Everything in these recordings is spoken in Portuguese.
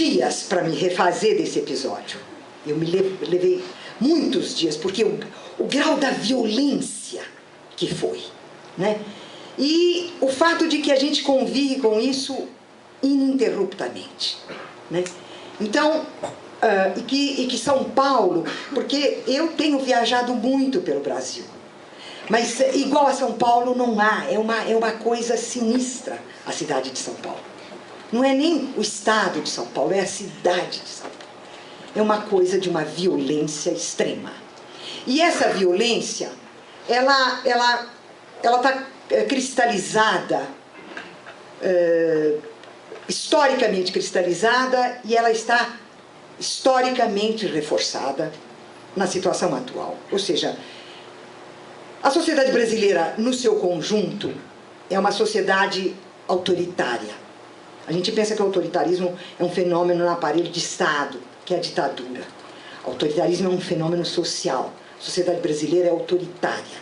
dias para me refazer desse episódio. Eu me levei muitos dias, porque o grau da violência que foi, né? E o fato de que a gente convive com isso ininterruptamente, né? Então, e que São Paulo, porque eu tenho viajado muito pelo Brasil, mas igual a São Paulo não há, é uma coisa sinistra a cidade de São Paulo. Não é nem o estado de São Paulo, é a cidade de São Paulo. É uma coisa de uma violência extrema. E essa violência, ela está cristalizada, historicamente cristalizada, e ela está historicamente reforçada na situação atual. Ou seja, a sociedade brasileira, no seu conjunto, é uma sociedade autoritária. A gente pensa que o autoritarismo é um fenômeno no aparelho de Estado, que é a ditadura. O autoritarismo é um fenômeno social. A sociedade brasileira é autoritária.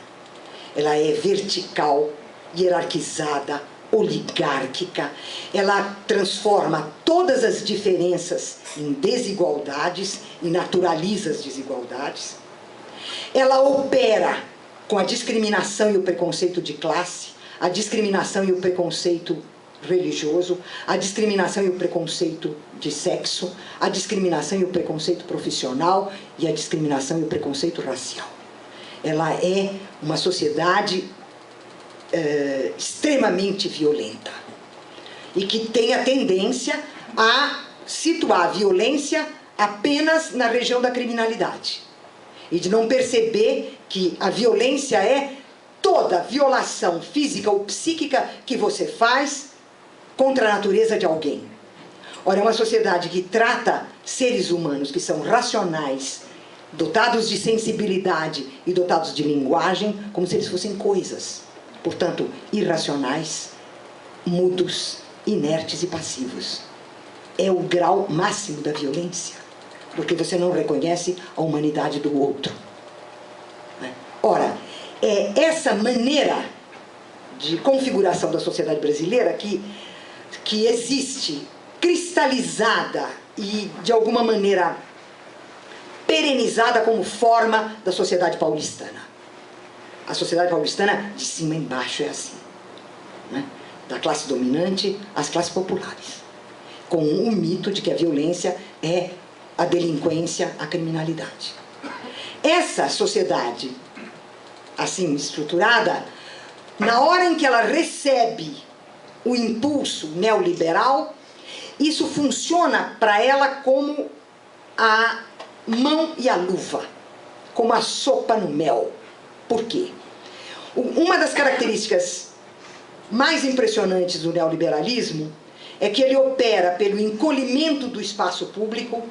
Ela é vertical, hierarquizada, oligárquica. Ela transforma todas as diferenças em desigualdades e naturaliza as desigualdades. Ela opera com a discriminação e o preconceito de classe, a discriminação e o preconceito religioso, a discriminação e o preconceito de sexo, a discriminação e o preconceito profissional e a discriminação e o preconceito racial. Ela é uma sociedade extremamente violenta e que tem a tendência a situar a violência apenas na região da criminalidade e de não perceber que a violência é toda violação física ou psíquica que você faz contra a natureza de alguém. Ora, é uma sociedade que trata seres humanos que são racionais, dotados de sensibilidade e dotados de linguagem, como se eles fossem coisas. Portanto, irracionais, mudos, inertes e passivos. É o grau máximo da violência, porque você não reconhece a humanidade do outro. Ora, é essa maneira de configuração da sociedade brasileira que existe, cristalizada e, de alguma maneira, perenizada como forma da sociedade paulistana. A sociedade paulistana, de cima a embaixo, é assim, né? Da classe dominante às classes populares, com o mito de que a violência é a delinquência, a criminalidade. Essa sociedade, assim estruturada, na hora em que ela recebe o impulso neoliberal, isso funciona para ela como a mão e a luva, como a sopa no mel. Por quê? Uma das características mais impressionantes do neoliberalismo é que ele opera pelo encolhimento do espaço público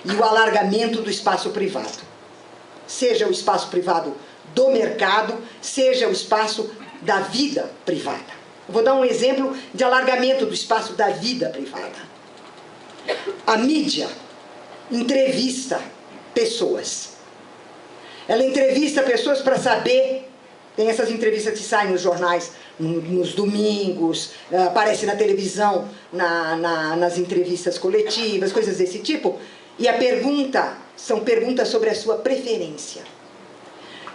e o alargamento do espaço privado. Seja o espaço privado do mercado, seja o espaço da vida privada. Eu vou dar um exemplo de alargamento do espaço da vida privada. A mídia entrevista pessoas. Ela entrevista pessoas para saber, tem essas entrevistas que saem nos jornais nos domingos, aparece na televisão, nas entrevistas coletivas, coisas desse tipo, e a pergunta, são perguntas sobre a sua preferência.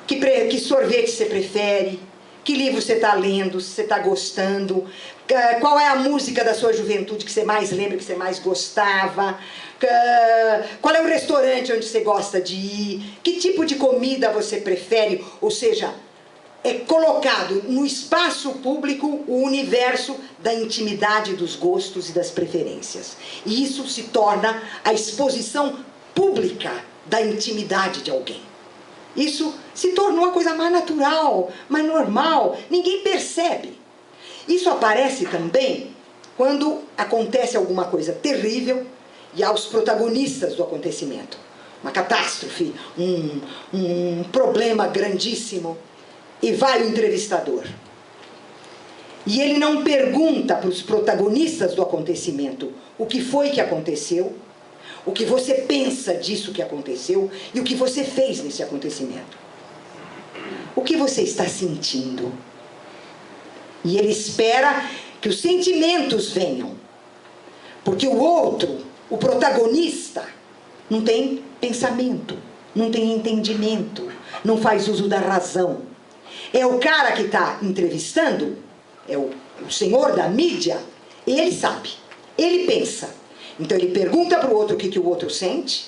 Que sorvete você prefere? Que livro você está lendo? Se você está gostando? Qual é a música da sua juventude que você mais lembra, que você mais gostava? Qual é o restaurante onde você gosta de ir? Que tipo de comida você prefere? Ou seja, é colocado no espaço público o universo da intimidade dos gostos e das preferências. E isso se torna a exposição pública da intimidade de alguém. Isso se tornou a coisa mais natural, mais normal, ninguém percebe. Isso aparece também quando acontece alguma coisa terrível e há os protagonistas do acontecimento. Uma catástrofe, um problema grandíssimo, e vai o entrevistador. E ele não pergunta para os protagonistas do acontecimento o que foi que aconteceu, o que você pensa disso que aconteceu e o que você fez nesse acontecimento. O que você está sentindo? E ele espera que os sentimentos venham. Porque o outro, o protagonista, protagonista não tem pensamento, não tem entendimento, não faz uso da razão. É o cara que está entrevistando, é o senhor da mídia, ele sabe, ele pensa. Então ele pergunta para o outro o que o outro sente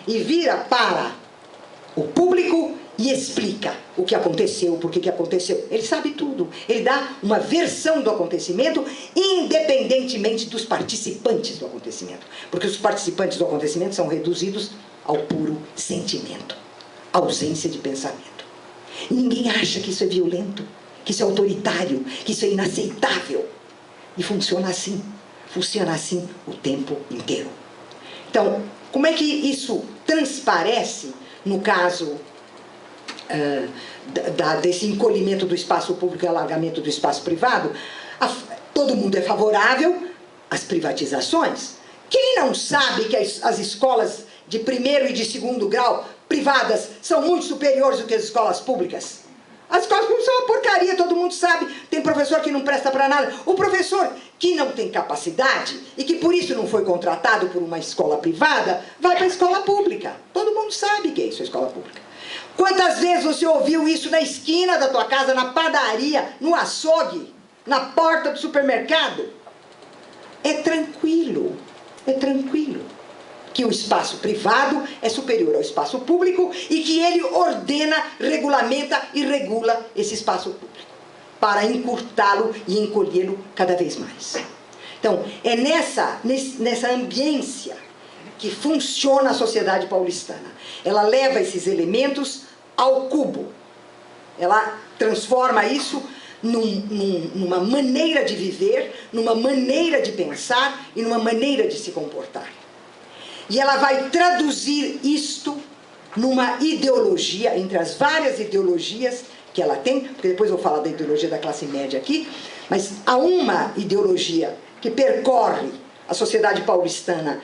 e vira para o público e explica o que aconteceu, por que aconteceu. Ele sabe tudo. Ele dá uma versão do acontecimento, independentemente dos participantes do acontecimento. Porque os participantes do acontecimento são reduzidos ao puro sentimento, ausência de pensamento. E ninguém acha que isso é violento, que isso é autoritário, que isso é inaceitável. E funciona assim o tempo inteiro. Então, como é que isso transparece no caso desse encolhimento do espaço público e alargamento do espaço privado? Todo mundo é favorável às privatizações. Quem não sabe que as escolas de primeiro e de segundo grau privadas são muito superiores do que as escolas públicas? As escolas públicas são uma porcaria, todo mundo sabe. Tem professor que não presta para nada. O professor que não tem capacidade e que por isso não foi contratado por uma escola privada, vai para a escola pública. Todo mundo sabe que é isso, a escola pública. Quantas vezes você ouviu isso na esquina da tua casa, na padaria, no açougue, na porta do supermercado? É tranquilo que o espaço privado é superior ao espaço público e que ele ordena, regulamenta e regula esse espaço público para encurtá-lo e encolhê-lo cada vez mais. Então, é nessa ambiência que funciona a sociedade paulistana. Ela leva esses elementos ao cubo. Ela transforma isso numa maneira de viver, numa maneira de pensar e numa maneira de se comportar. E ela vai traduzir isto numa ideologia, entre as várias ideologias que ela tem, porque depois eu vou falar da ideologia da classe média aqui, mas há uma ideologia que percorre a sociedade paulistana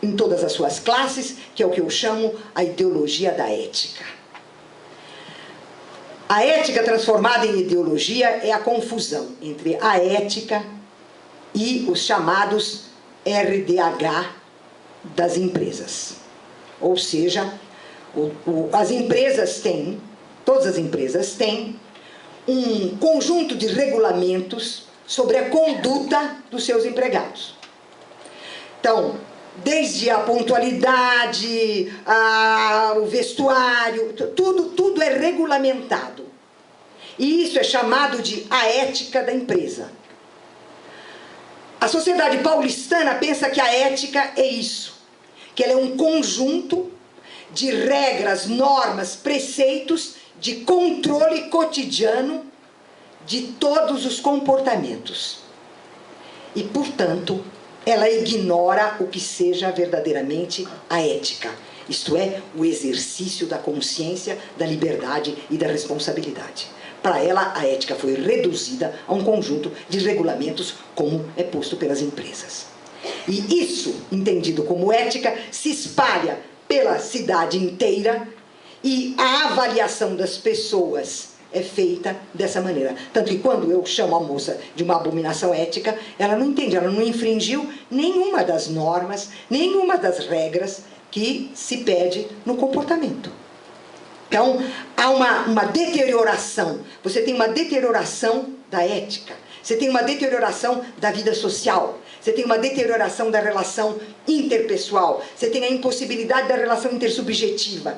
em todas as suas classes, que é o que eu chamo a ideologia da ética. A ética transformada em ideologia é a confusão entre a ética e os chamados RDH das empresas. Ou seja, as empresas têm, todas as empresas têm, um conjunto de regulamentos sobre a conduta dos seus empregados. Então, desde a pontualidade, o vestuário, tudo é regulamentado. E isso é chamado de a ética da empresa. A sociedade paulistana pensa que a ética é isso, que ela é um conjunto de regras, normas, preceitos de controle cotidiano de todos os comportamentos. E, portanto, ela ignora o que seja verdadeiramente a ética, isto é, o exercício da consciência, da liberdade e da responsabilidade. Para ela, a ética foi reduzida a um conjunto de regulamentos, como é posto pelas empresas. E isso, entendido como ética, se espalha pela cidade inteira e a avaliação das pessoas é feita dessa maneira. Tanto que quando eu chamo a moça de uma abominação ética, ela não entende, ela não infringiu nenhuma das normas, nenhuma das regras que se pede no comportamento. Então, há uma deterioração. Você tem uma deterioração da ética. Você tem uma deterioração da vida social. Você tem uma deterioração da relação interpessoal. Você tem a impossibilidade da relação intersubjetiva.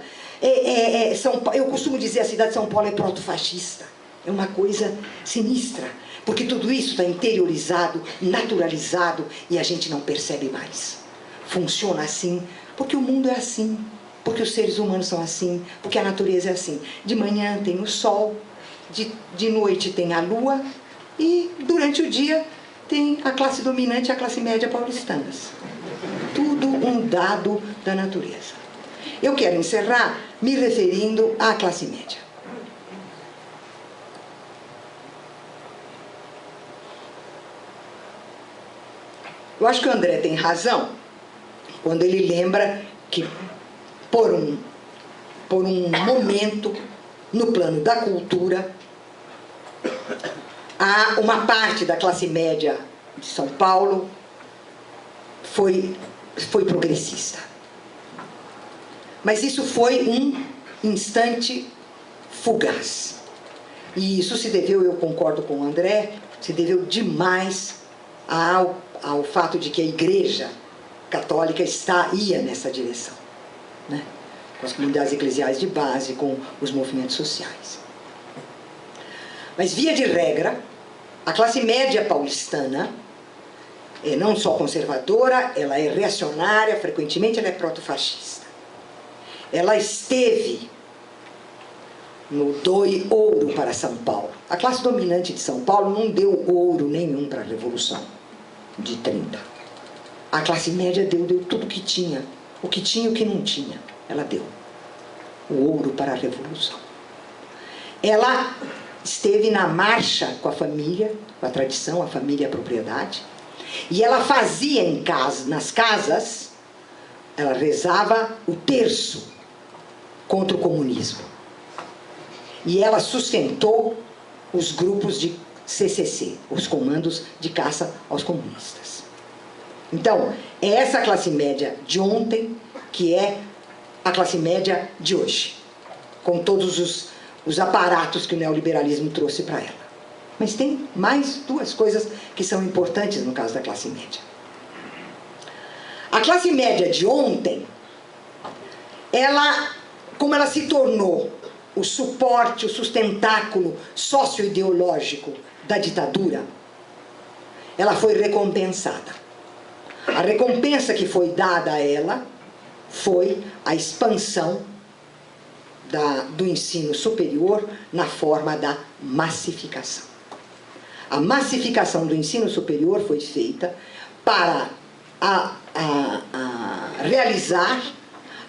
Eu costumo dizer, a cidade de São Paulo é proto-fascista. É uma coisa sinistra. Porque tudo isso está interiorizado, naturalizado, e a gente não percebe mais. Funciona assim, porque o mundo é assim. Porque os seres humanos são assim, porque a natureza é assim. De manhã tem o sol, de noite tem a lua, e durante o dia tem a classe dominante e a classe média paulistanas. Tudo um dado da natureza. Eu quero encerrar me referindo à classe média. Eu acho que o André tem razão quando ele lembra que por um momento, no plano da cultura, uma parte da classe média de São Paulo foi progressista. Mas isso foi um instante fugaz. E isso se deveu, eu concordo com o André, se deveu demais ao fato de que a Igreja Católica ia nessa direção, né? Com as comunidades eclesiais de base, com os movimentos sociais. Mas, via de regra, a classe média paulistana é não só conservadora, ela é reacionária, frequentemente ela é proto-fascista. Ela esteve no Doi ouro para São Paulo. A classe dominante de São Paulo não deu ouro nenhum para a Revolução de 30. A classe média deu tudo o que tinha e o que não tinha. Ela deu o ouro para a Revolução. Ela esteve na marcha com a família, com a tradição, a família e a propriedade. E ela fazia nas casas, ela rezava o terço contra o comunismo. E ela sustentou os grupos de CCC, os comandos de caça aos comunistas. Então, é essa classe média de ontem que é a classe média de hoje, com todos os aparatos que o neoliberalismo trouxe para ela. Mas tem mais duas coisas que são importantes no caso da classe média. A classe média de ontem, como ela se tornou o suporte, o sustentáculo socioideológico da ditadura, ela foi recompensada. A recompensa que foi dada a ela foi a expansão do ensino superior na forma da massificação. A massificação do ensino superior foi feita para realizar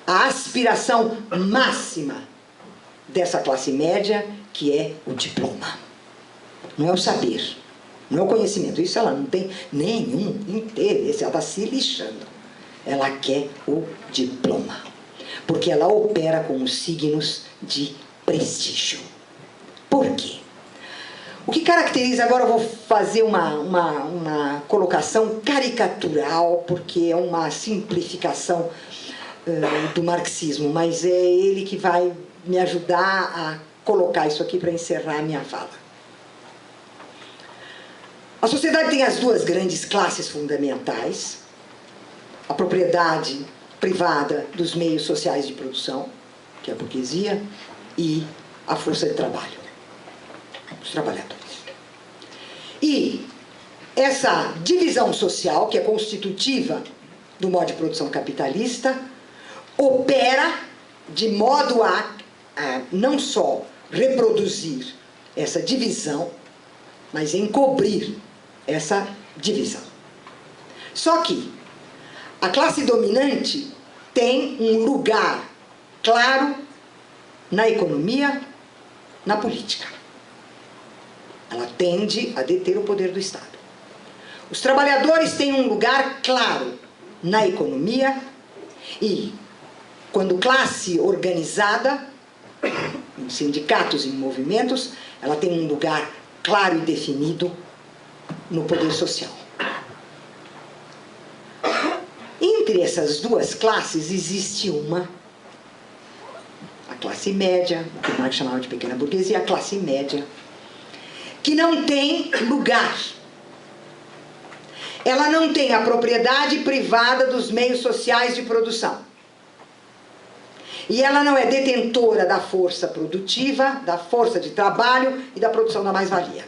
a aspiração máxima dessa classe média, que é o diploma. Não é o saber, não é o conhecimento. Isso ela não tem nenhum interesse, ela está se lixando. Ela quer o diploma, porque ela opera com os signos de prestígio. Por quê? O que caracteriza, agora eu vou fazer uma colocação caricatural, porque é uma simplificação do marxismo, mas é ele que vai me ajudar a colocar isso aqui para encerrar a minha fala. A sociedade tem as duas grandes classes fundamentais: a propriedade privada dos meios sociais de produção, que é a burguesia, e a força de trabalho, os trabalhadores. E essa divisão social, que é constitutiva do modo de produção capitalista, opera de modo a não só reproduzir essa divisão, mas encobrir essa divisão. Só que a classe dominante tem um lugar claro na economia, na política. Ela tende a deter o poder do Estado. Os trabalhadores têm um lugar claro na economia e, quando classe organizada, em sindicatos e em movimentos, ela tem um lugar claro e definido no poder social. Entre essas duas classes existe a classe média, o que Marx chamava de pequena burguesia, a classe média, que não tem lugar. Ela não tem a propriedade privada dos meios sociais de produção. E ela não é detentora da força produtiva, da força de trabalho e da produção da mais-valia.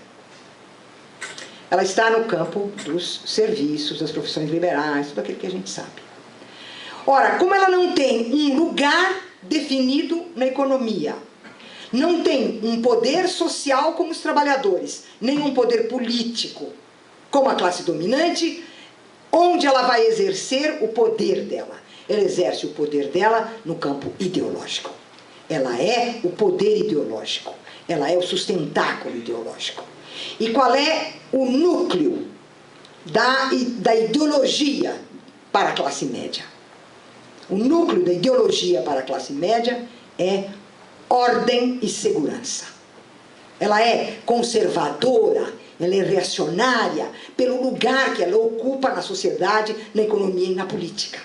Ela está no campo dos serviços, das profissões liberais, tudo aquilo que a gente sabe. Ora, como ela não tem um lugar definido na economia, não tem um poder social como os trabalhadores, nem um poder político como a classe dominante, onde ela vai exercer o poder dela? Ela exerce o poder dela no campo ideológico. Ela é o poder ideológico. Ela é o sustentáculo ideológico. E qual é o núcleo da ideologia para a classe média? O núcleo da ideologia para a classe média é ordem e segurança. Ela é conservadora, ela é reacionária pelo lugar que ela ocupa na sociedade, na economia e na política.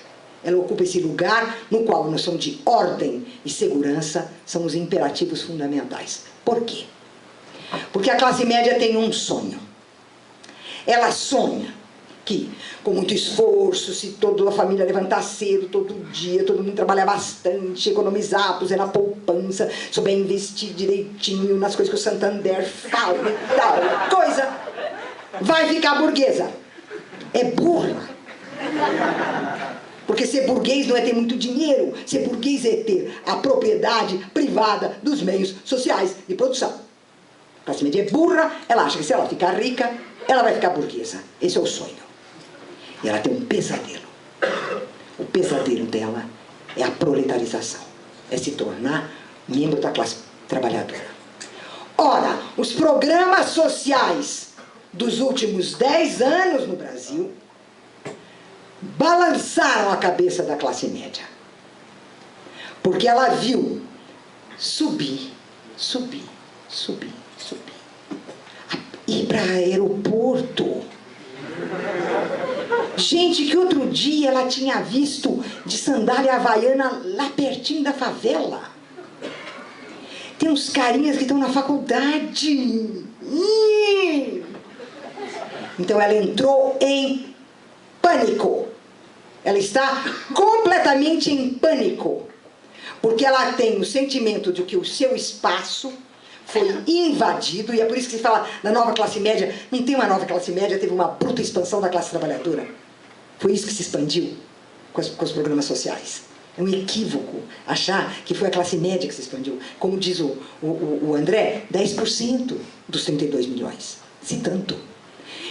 ela ocupa esse lugar no qual a noção de ordem e segurança são os imperativos fundamentais. Por quê? Porque a classe média tem um sonho. Ela sonha que, com muito esforço, se toda a família levantar cedo, todo dia, todo mundo trabalhar bastante, economizar, puser na poupança, souber investir direitinho nas coisas que o Santander fala e tal, coisa, vai ficar burguesa. É burra. Porque ser burguês não é ter muito dinheiro, ser burguês é ter a propriedade privada dos meios sociais de produção. A classe média é burra, ela acha que se ela ficar rica, ela vai ficar burguesa. Esse é o sonho. E ela tem um pesadelo. O pesadelo dela é a proletarização. É se tornar membro da classe trabalhadora. Ora, os programas sociais dos últimos 10 anos no Brasil balançaram a cabeça da classe média. Porque ela viu subir, ir para aeroporto. Gente que outro dia ela tinha visto de sandália havaiana lá pertinho da favela. Tem uns carinhas que estão na faculdade. Então ela entrou em pânico. Ela está completamente em pânico. Porque ela tem o sentimento de que o seu espaço foi invadido, e é por isso que se fala da nova classe média. Não tem uma nova classe média, teve uma bruta expansão da classe trabalhadora. Foi isso que se expandiu com os programas sociais. É um equívoco achar que foi a classe média que se expandiu. Como diz o André, 10% dos 32 milhões. Se tanto.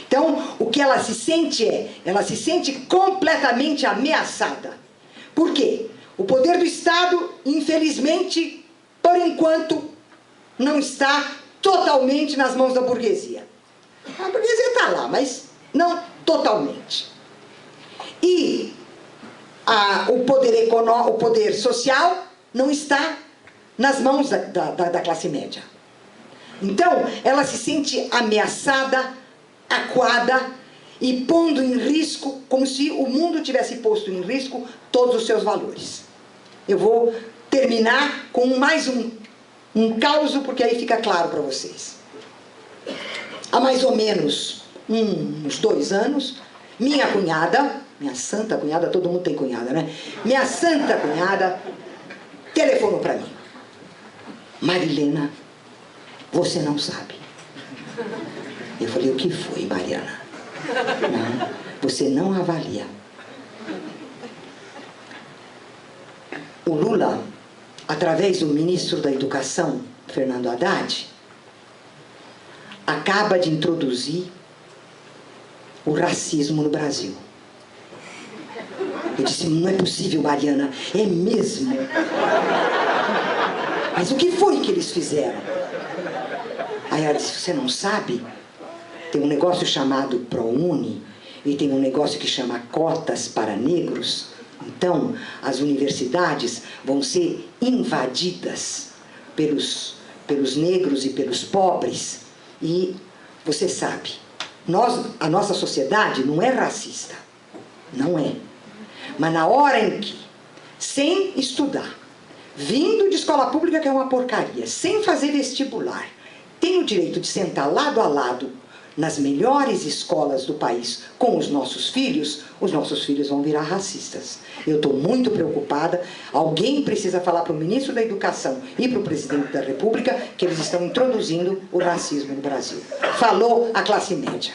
Então, o que ela se sente ela se sente completamente ameaçada. Por quê? O poder do Estado, infelizmente, por enquanto, não está totalmente nas mãos da burguesia. A burguesia está lá, mas não totalmente. E o poder social não está nas mãos da classe média. Então, ela se sente ameaçada, acuada e pondo em risco, como se o mundo tivesse posto em risco todos os seus valores. Eu vou terminar com mais um caso, porque aí fica claro para vocês. Há mais ou menos uns 2 anos, minha cunhada, minha santa cunhada, todo mundo tem cunhada, né? Minha santa cunhada telefonou para mim. Marilena, você não sabe. Eu falei, o que foi, Mariana? Não, você não avalia. O Lula, através do ministro da Educação, Fernando Haddad, acaba de introduzir o racismo no Brasil. Eu disse, não é possível, Mariana, é mesmo. Mas o que foi que eles fizeram? Aí ela disse, você não sabe? Tem um negócio chamado ProUni e tem um negócio que chama cotas para negros. Então, as universidades vão ser invadidas pelos negros e pelos pobres. E você sabe, a nossa sociedade não é racista. Não é. Mas na hora em que, sem estudar, vindo de escola pública, que é uma porcaria, sem fazer vestibular, tem o direito de sentar lado a lado nas melhores escolas do país com os nossos filhos vão virar racistas. Eu estou muito preocupada. Alguém precisa falar para o ministro da Educação e para o presidente da República que eles estão introduzindo o racismo no Brasil. Falou a classe média.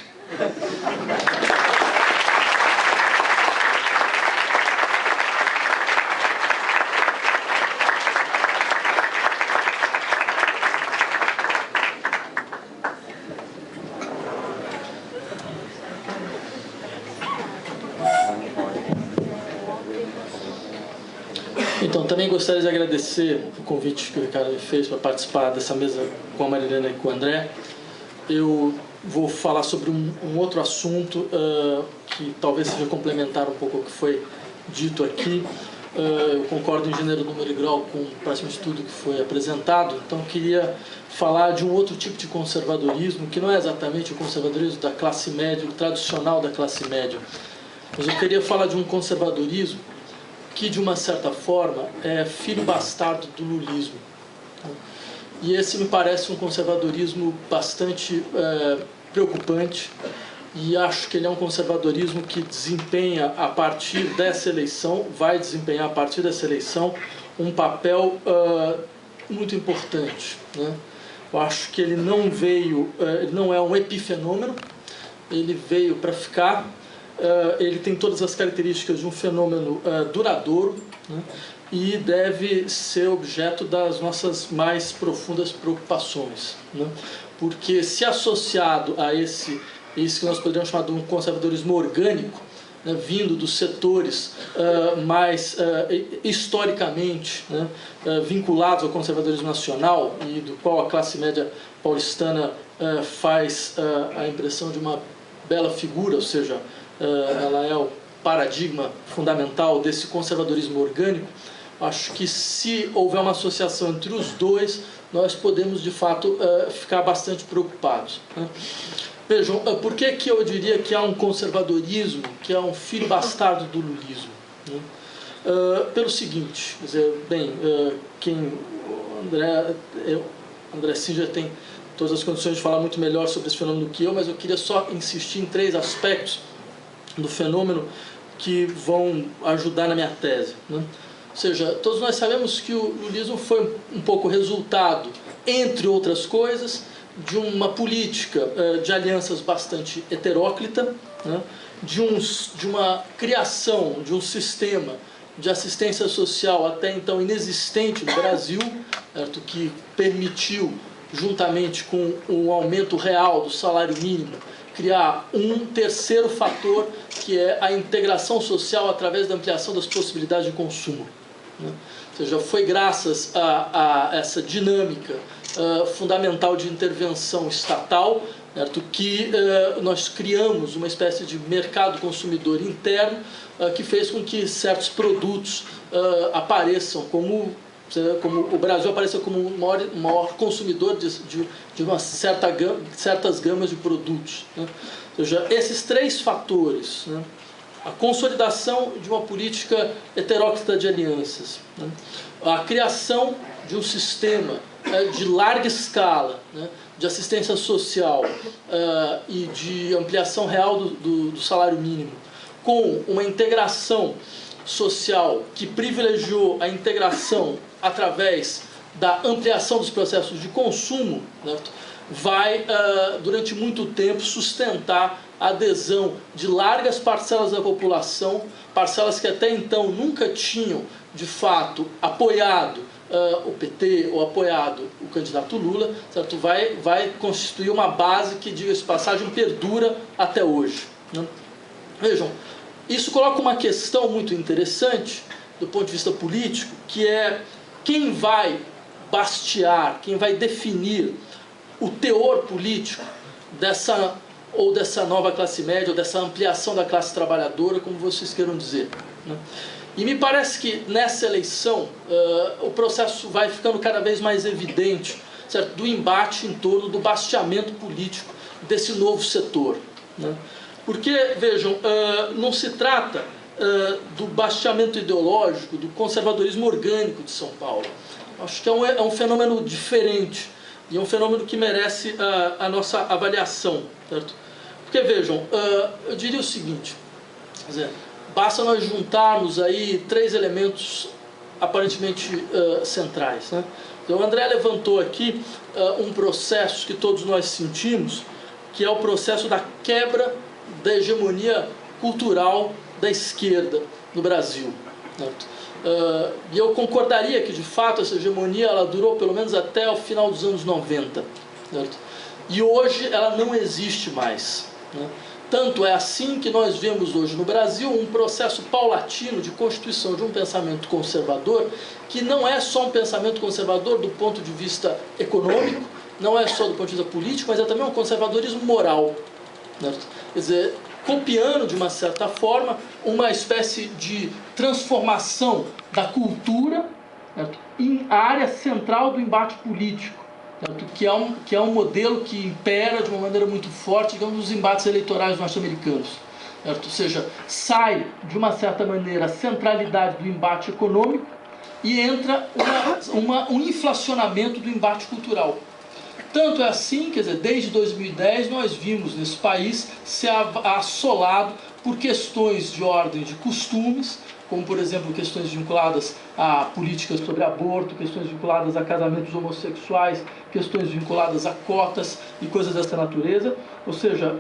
Então, também gostaria de agradecer o convite que o Ricardo me fez para participar dessa mesa com a Marilena e com o André. Eu vou falar sobre um outro assunto que talvez seja complementar um pouco ao que foi dito aqui. Eu concordo em gênero, número e grau com praticamente tudo que foi apresentado, então eu queria falar de um outro tipo de conservadorismo, que não é exatamente o conservadorismo da classe média, o tradicional da classe média, mas eu queria falar de um conservadorismo que, de uma certa forma, é filho bastardo do lulismo. E esse me parece um conservadorismo bastante preocupante, e acho que ele é um conservadorismo que desempenha, a partir dessa eleição, vai desempenhar, a partir dessa eleição, um papel muito importante, né? Eu acho que ele não veio, ele não é um epifenômeno, ele veio para ficar, ele tem todas as características de um fenômeno duradouro, né? E deve ser objeto das nossas mais profundas preocupações, né? Porque, se associado a isso que nós poderíamos chamar de um conservadorismo orgânico, né, vindo dos setores mais historicamente, né, vinculados ao conservadorismo nacional, e do qual a classe média paulistana faz a impressão de uma bela figura, ou seja, ela é o paradigma fundamental desse conservadorismo orgânico. Acho que, se houver uma associação entre os dois, nós podemos, de fato, ficar bastante preocupados, né? Vejam, por que eu diria que há um conservadorismo que é um filho bastardo do lulismo, né? Pelo seguinte, quer dizer, bem, o André Singer tem todas as condições de falar muito melhor sobre esse fenômeno do que eu, mas eu queria só insistir em 3 aspectos do fenômeno que vão ajudar na minha tese, né? Ou seja, todos nós sabemos que o lulismo foi um pouco resultado, entre outras coisas, de uma política de alianças bastante heteróclita, né? de uma criação de um sistema de assistência social até então inexistente no Brasil, certo? Que permitiu, juntamente com o aumento real do salário mínimo, criar um terceiro fator, que é a integração social através da ampliação das possibilidades de consumo, né? Ou seja, foi graças a essa dinâmica fundamental de intervenção estatal, certo? Que nós criamos uma espécie de mercado consumidor interno que fez com que certos produtos apareçam como o Brasil apareça como o maior consumidor de uma certas gamas de produtos, né? Ou seja, esses 3 fatores, né? A consolidação de uma política heteróclita de alianças, né? A criação de um sistema de larga escala, né, de assistência social e de ampliação real do salário mínimo, com uma integração social que privilegiou a integração através da ampliação dos processos de consumo, né, vai, durante muito tempo, sustentar a adesão de largas parcelas da população, parcelas que até então nunca tinham, de fato, apoiado o PT ou apoiado o candidato Lula, certo? Vai constituir uma base que, diga-se de passagem, perdura até hoje, né? Vejam, isso coloca uma questão muito interessante do ponto de vista político, que é quem vai bastear, quem vai definir o teor político dessa nova classe média, ou dessa ampliação da classe trabalhadora, como vocês queiram dizer, né? E me parece que nessa eleição o processo vai ficando cada vez mais evidente, certo? Do embate em torno do basteamento político desse novo setor, né? Porque, vejam, não se trata do basteamento ideológico, do conservadorismo orgânico de São Paulo. Acho que é um fenômeno diferente, e é um fenômeno que merece a nossa avaliação, certo? Porque, vejam, eu diria o seguinte, quer dizer, basta nós juntarmos aí 3 elementos aparentemente centrais, né? Então, o André levantou aqui um processo que todos nós sentimos, que é o processo da quebra da hegemonia cultural da esquerda no Brasil, certo? E eu concordaria que, de fato, essa hegemonia ela durou pelo menos até o final dos anos 90, certo? E hoje ela não existe mais, né? Tanto é assim que nós vemos hoje no Brasil um processo paulatino de constituição de um pensamento conservador, que não é só um pensamento conservador do ponto de vista econômico, não é só do ponto de vista político, mas é também um conservadorismo moral, certo? Quer dizer, copiando, de uma certa forma, uma espécie de transformação da cultura, certo? Em área central do embate político, certo? Que é um modelo que impera de uma maneira muito forte, digamos, nos embates eleitorais norte-americanos, certo? Ou seja, sai, de uma certa maneira, a centralidade do embate econômico e entra um inflacionamento do embate cultural. Tanto é assim, quer dizer, desde 2010 nós vimos nesse país ser assolado por questões de ordem de costumes, como, por exemplo, questões vinculadas a políticas sobre aborto, questões vinculadas a casamentos homossexuais, questões vinculadas a cotas e coisas dessa natureza. Ou seja,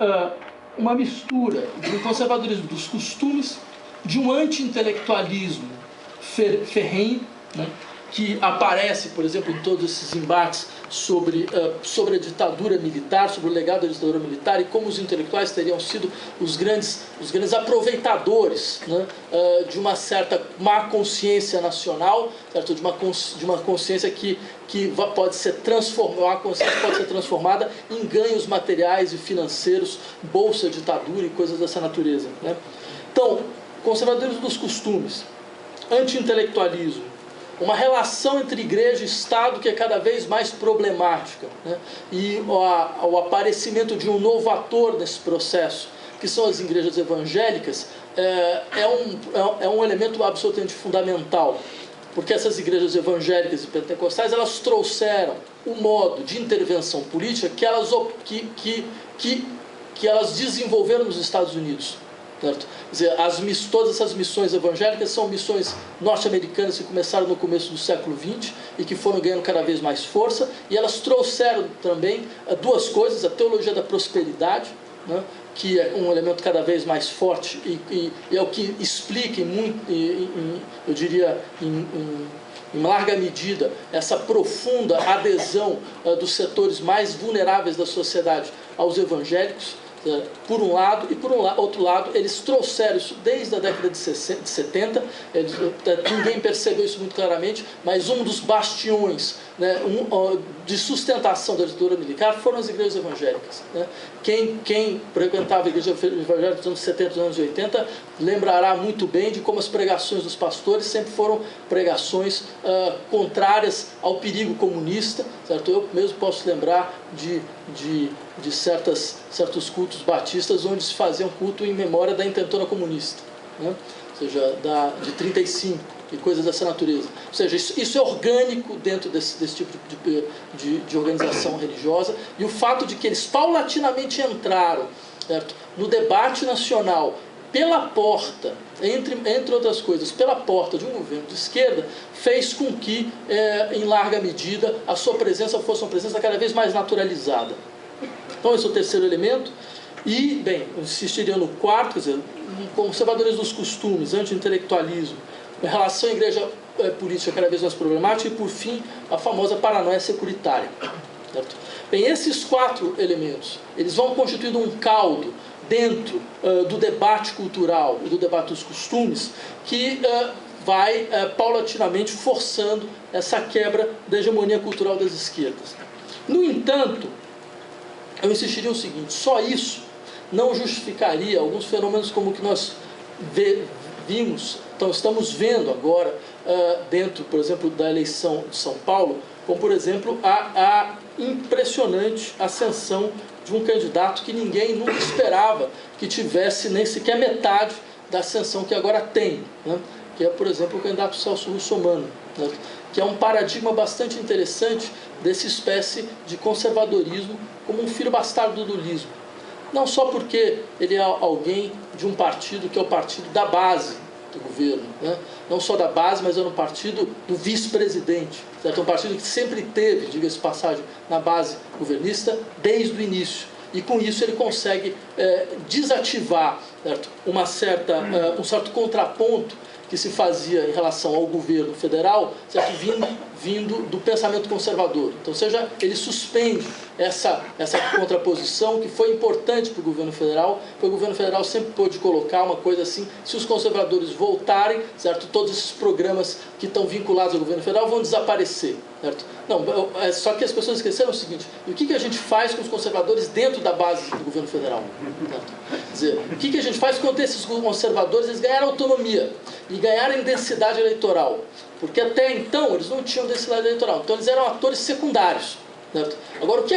uma mistura de um conservadorismo dos costumes, de um anti-intelectualismo ferrenho, né, que aparece, por exemplo, em todos esses embates sobre a ditadura militar, sobre o legado da ditadura militar e como os intelectuais teriam sido os grandes aproveitadores, né, de uma certa má consciência nacional, certo? De uma consciência que pode ser transformada em ganhos materiais e financeiros, bolsa, ditadura e coisas dessa natureza, né? Então, conservadorismo dos costumes, anti-intelectualismo, uma relação entre igreja e Estado que é cada vez mais problemática, né? E o aparecimento de um novo ator nesse processo, que são as igrejas evangélicas, é um elemento absolutamente fundamental, porque essas igrejas evangélicas e pentecostais, elas trouxeram o modo de intervenção política que elas desenvolveram nos Estados Unidos. Certo? Quer dizer, todas essas missões evangélicas são missões norte-americanas que começaram no começo do século XX e que foram ganhando cada vez mais força, e elas trouxeram também duas coisas: a teologia da prosperidade, né, que é um elemento cada vez mais forte e é o que explica, eu diria, em larga medida, essa profunda adesão dos setores mais vulneráveis da sociedade aos evangélicos, por um lado, e por outro lado, eles trouxeram isso desde a década de 70, ninguém percebeu isso muito claramente, mas um dos bastiões, né, de sustentação da ditadura militar foram as igrejas evangélicas, né? Quem frequentava a igreja evangélica dos anos 70 e dos anos 80 lembrará muito bem de como as pregações dos pastores sempre foram pregações contrárias ao perigo comunista, certo? Eu mesmo posso lembrar de certos cultos batistas onde se fazia um culto em memória da intentona comunista, né? Ou seja, de 35 e coisas dessa natureza. Ou seja, isso é orgânico dentro desse tipo de organização religiosa, e o fato de que eles paulatinamente entraram, certo, no debate nacional pela porta, entre outras coisas, pela porta de um governo de esquerda, fez com que, em larga medida, a sua presença fosse uma presença cada vez mais naturalizada. Então, esse é o terceiro elemento. E, bem, eu insistiria no quarto, quer dizer, conservadores dos costumes, anti-intelectualismo, relação à igreja política cada vez mais problemática e, por fim, a famosa paranoia securitária. Certo? Bem, esses quatro elementos, eles vão constituindo um caldo dentro do debate cultural e do debate dos costumes que vai paulatinamente forçando essa quebra da hegemonia cultural das esquerdas. No entanto, eu insistiria o seguinte: só isso não justificaria alguns fenômenos como o que nós vimos, então estamos vendo agora dentro, por exemplo, da eleição de São Paulo, como, por exemplo, a impressionante ascensão de um candidato que ninguém nunca esperava que tivesse nem sequer metade da ascensão que agora tem, né? Que é, por exemplo, o candidato Celso Russomano, né? Que é um paradigma bastante interessante dessa espécie de conservadorismo como um filho bastardo do lulismo. Não só porque ele é alguém de um partido que é o partido da base do governo, né? Não só da base, mas é um partido do vice-presidente, certo? É um partido que sempre teve, diga-se de passagem, na base governista desde o início. E com isso ele consegue desativar, certo, um certo contraponto que se fazia em relação ao governo federal, certo, vindo do pensamento conservador. Então, seja, ele suspende essa contraposição que foi importante para o governo federal, porque o governo federal sempre pôde colocar uma coisa assim: se os conservadores voltarem, certo, todos esses programas que estão vinculados ao governo federal vão desaparecer, certo? Não, só que as pessoas esqueceram o seguinte: o que a gente faz com os conservadores dentro da base do governo federal? Certo? Quer dizer, o que a gente faz quando esses conservadores eles ganharam autonomia e ganharam densidade eleitoral? Porque até então eles não tinham densidade eleitoral, então eles eram atores secundários, certo? Agora, o que